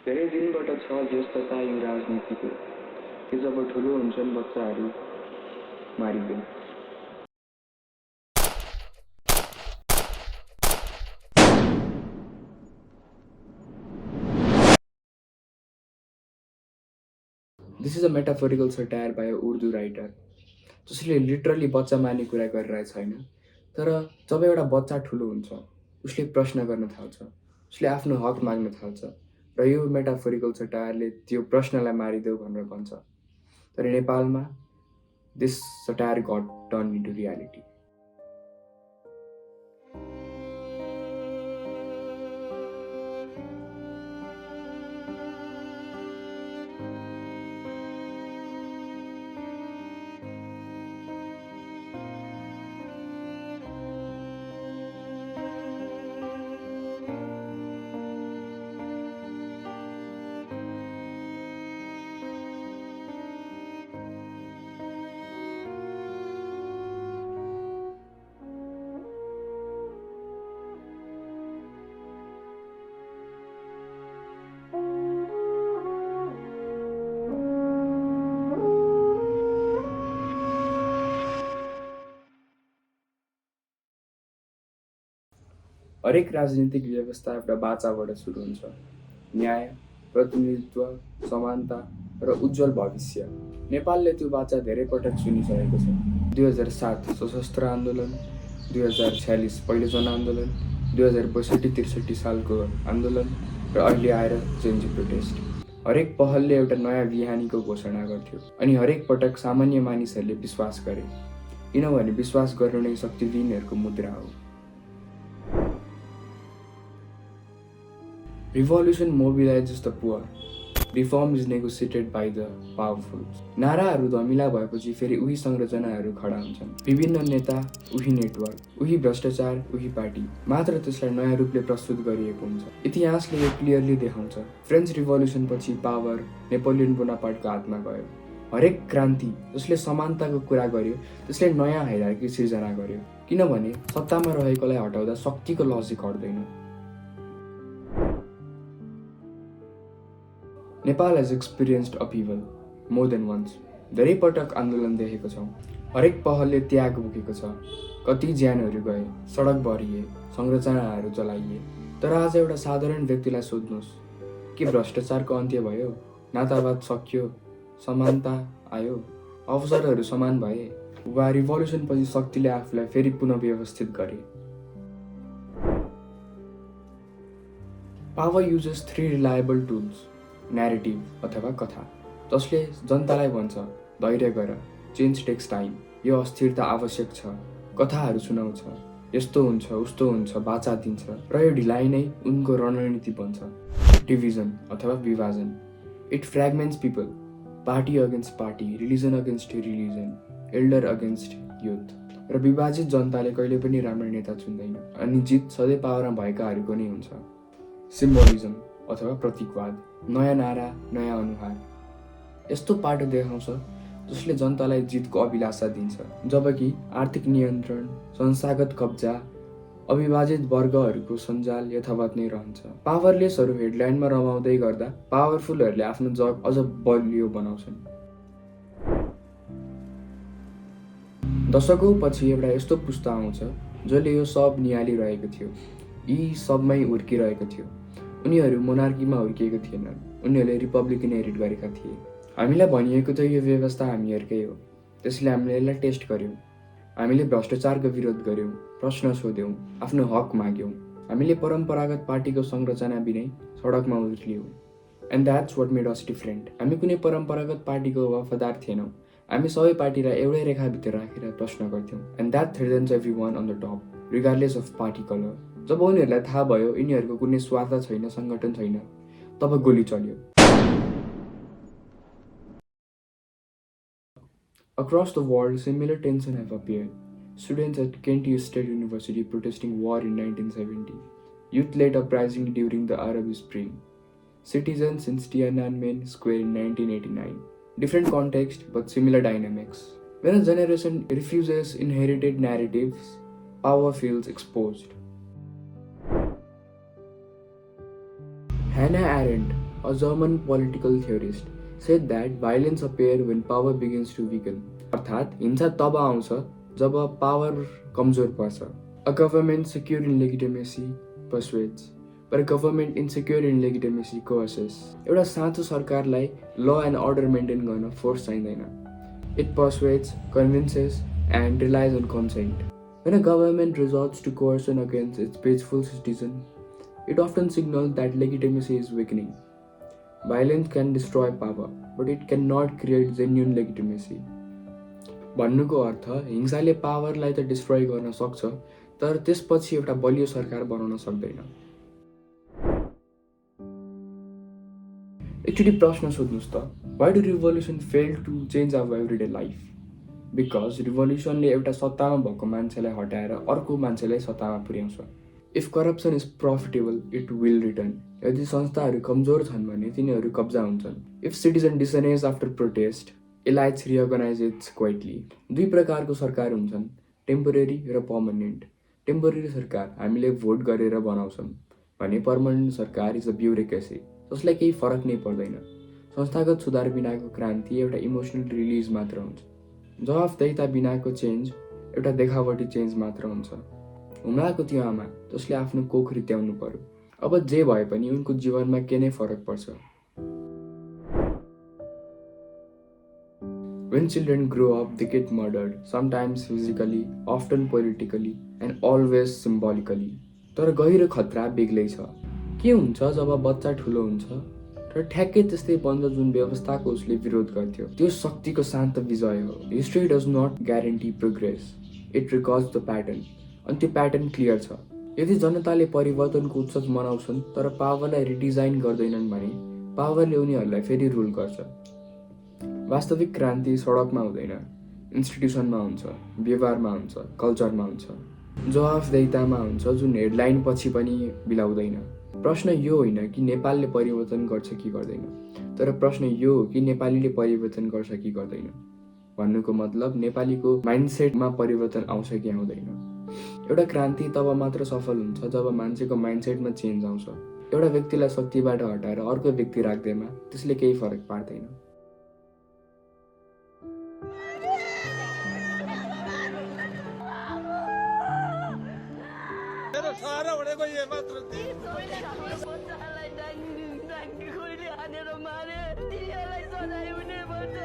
धेरै दिनबाट छ व्यस्तता यो राजनीतिको कि जब ठुलो हुन्छन् बच्चाहरू मारिँदैन। This is a metaphorical satire by a Urdu writer. जसले लिटरली बच्चा मार्ने कुरा गरिरहेको छैन, तर जब एउटा बच्चा ठुलो हुन्छ उसले प्रश्न गर्न थाल्छ, उसले आफ्नो हक माग्न थाल्छ र यो मेटाफोरिकल सटायरले त्यो प्रश्नलाई मारिदेऊ भनेर भन्छ। तर नेपालमा this satire got turn into reality. हरेक राजनीतिक व्यवस्था एउटा बाचाबाट सुरु हुन्छ। न्याय, प्रतिनिधित्व, समानता र उज्जवल भविष्य। नेपालले त्यो बाचा धेरै पटक सुनिसकेको छ। 2007 सशस्त्र आन्दोलन, 2046 पहिलो जनआन्दोलन, 2062-63 सालको आन्दोलन र अहिले आएर जेनजी प्रोटेस्ट। हरेक पहलले एउटा नयाँ बिहानीको घोषणा गर्थ्यो अनि हरेक पटक सामान्य मानिसहरूले विश्वास गरे, किनभने विश्वास गर्नु नै शक्तिविहीनहरूको मुद्रा हो। Revolution mobilizes the poor. Reform is negotiated by the powerful. नाराहरू धमिला भएपछि फेरि उही संरचनाहरू खडा हुन्छन्। विभिन्न नेता, उही नेटवर्क, उही भ्रष्टाचार, उही पार्टी, मात्र त्यसलाई नयाँ रूपले प्रस्तुत गरिएको हुन्छ। इतिहासले यो क्लियरली देखाउँछ। फ्रेन्च रिभोल्युसन पछि पावर नेपोलियन बोनापार्टको हातमा गयो। हरेक क्रान्ति जसले समानताको कुरा गर्यो त्यसले नयाँ हायरार्की सिर्जना गर्यो, किनभने सत्तामा रहेकोलाई हटाउँदा शक्तिको लजिक हट्दैन। Nepal has experienced upheaval more than once. धेरै पटक आन्दोलन देखेको छौँ। हरेक पहलले त्याग बोकेको छ। कति ज्यानहरू गए, सडक भरिए, संरचनाहरू जलाइए। तर आज एउटा साधारण व्यक्तिलाई सोध्नुहोस्, के भ्रष्टाचारको अन्त्य भयो? नातावाद सकियो? समानता आयो? अवसरहरू समान भए? वा रिभोल्युसन पछि शक्तिले आफूलाई फेरि पुनः व्यवस्थित गरे? Power uses 3 reliable tools. Narrative अथवा कथा, जसले जनतालाई भन्छ धैर्य गर, चेन्ज टेक्स टाइम, यो अस्थिरता आवश्यक छ। कथाहरू सुनाउँछ, यस्तो हुन्छ उस्तो हुन्छ बाचा दिन्छ र यो ढिलाइ नै उनको रणनीति बन्छ। डिभिजन अथवा विभाजन, it fragments people, party against party, religion against religion, elder against youth. र विभाजित जनताले कहिले पनि राम्रो नेता चुन्दैन अनि जित सधैँ पावरमा भएकाहरूको नै हुन्छ। सिम्बोलिजम अथवा प्रतीकवाद, नयाँ नारा, नयाँ अनुहार, यस्तो पाटो देखाउँछ जसले जनतालाई जितको अभिलाषा दिन्छ, जबकि आर्थिक नियन्त्रण, संस्थागत कब्जा, अविभाजित वर्गहरूको सञ्जाल यथावत नै रहन्छ। पावरलेसहरू हेडलाइनमा रमाउँदै गर्दा पावरफुलहरूले आफ्नो जग अझ बलियो बनाउँछन्। दशकौँ पछि एउटा यस्तो पुस्ता आउँछ जसले यो सब निहालिरहेको थियो, यी सबमै हुर्किरहेको थियो। उनीहरू मोनार्कीमा हुर्किएको थिएनन्, उनीहरूले रिपब्लिक इनहेरिट गरेका थिए। हामीलाई भनिएको थियो यो व्यवस्था हामीहरूकै हो, त्यसले हामीले यसलाई टेस्ट गर्यौँ। हामीले भ्रष्टाचारको विरोध गर्यौँ, प्रश्न सोध्यौँ, आफ्नो हक माग्यौँ। हामीले परम्परागत पार्टीको संरचना बिनै सडकमा उत्रियौँ। And that's what made us different. हामी कुनै परम्परागत पार्टीको वफादार थिएनौँ। हामी सबै पार्टीलाई एउटै रेखाभित्र राखेर प्रश्न गर्थ्यौँ। And that threatens everyone on the top, regardless of party colour. जब उनीहरूलाई थाहा भयो यिनीहरूको कुनै स्वार्थ छैन, सङ्गठन छैन, तब गोली चल्यो। Across the world, similar tensions have appeared. Students at Kent State University protesting war in 1970. Youth-led uprising during the Arab Spring. Citizens in Tiananmen Square in 1989. Different context, but similar dynamics. When a generation refuses inherited narratives, power feels exposed. Hannah Arendt, a German political theorist, said that violence appears when power begins to weaken. अर्थात् हिंसा तब आउँछ जब power कमजोर पर्छ. A government secure in legitimacy persuades, but a government insecure in legitimacy coerces. एउटा साँचो सरकारलाई law and order maintain गर्न फोर्स चाहिँदैन. It persuades, convinces, and relies on consent. When a government resorts to coercion against its peaceful citizens, it often signals that legitimacy is weakening. Violence can destroy power, but it cannot create genuine legitimacy. भन्नुको अर्थ हिंसाले पावरलाई त destroy गर्न सक्छ तर त्यसपछि एउटा बलियो सरकार बनाउन सक्दैन. एकचोटि प्रश्न सोध्नुस् त, why do revolution fail to change our everyday life? Because revolutionले एउटा सत्तामा भएको मान्छेलाई हटाएर अर्को मान्छेलाई सत्तामा पुर्याउँछ. If corruption is profitable, it will return. यदि संस्थाहरू कमजोर छन् भने तिनीहरू कब्जा हुन्छन्. If citizen disobeys after protest, elites reorganize it quietly. दुई प्रकारको सरकार हुन्छन्, टेम्पोरेरी र पर्मनेन्ट. टेम्पोरेरी सरकार हामीले भोट गरेर बनाउँछौँ भने पर्मनेन्ट सरकार इज अ ब्युरोक्रेसी जसलाई केही फरक नै पर्दैन. संस्थागत सुधार बिनाको क्रान्ति एउटा इमोसनल रिलिज मात्र हुन्छ. जवाफदेहिता बिनाको चेन्ज एउटा देखावटी चेन्ज मात्र हुन्छ. हुम्लाको त्यो आमा जसले आफ्नो कोख रित्याउनु पर्यो, अब जे भए पनि उनको जीवनमा के नै फरक पर्छ. When children grow up, they get murdered, sometimes physically, often politically, and always symbolically. तर गहिरो खतरा बेग्लै छ. के हुन्छ जब बच्चा ठुलो हुन्छ र ठ्याक्कै त्यस्तै बन्छ जुन व्यवस्थाको उसले विरोध गर्थ्यो. त्यो शक्तिको शान्त विजय हो. History does not guarantee progress, it records the pattern. अनि त्यो प्याटर्न क्लियर छ. यदि जनताले परिवर्तनको उत्सव मनाउँछन् तर पावरलाई रिडिजाइन गर्दैनन् भने पावरले उनीहरूलाई फेरि रुल गर्छ. वास्तविक क्रान्ति सडकमा हुँदैन, इन्स्टिट्युसनमा हुन्छ, व्यवहारमा हुन्छ, कल्चरमा हुन्छ, जवाफदेहितामा हुन्छ जुन हेडलाइन पछि पनि बिलाउँदैन. प्रश्न यो होइन कि नेपालले परिवर्तन गर्छ कि गर्दैन, तर प्रश्न यो हो कि नेपालीले परिवर्तन गर्छ कि गर्दैन. भन्नुको मतलब नेपालीको माइन्डसेटमा परिवर्तन आउँछ कि आउँदैन. एउटा क्रान्ति तब मात्र सफल हुन्छ जब मान्छेको माइन्डसेटमा चेन्ज आउँछ. एउटा व्यक्तिलाई शक्तिबाट हटाएर अर्को व्यक्ति राख्दैमा त्यसले केही फरक पार्दैन. खोइले हानेर मारे, तिनीहरूलाई सजाय हुने पर्छ.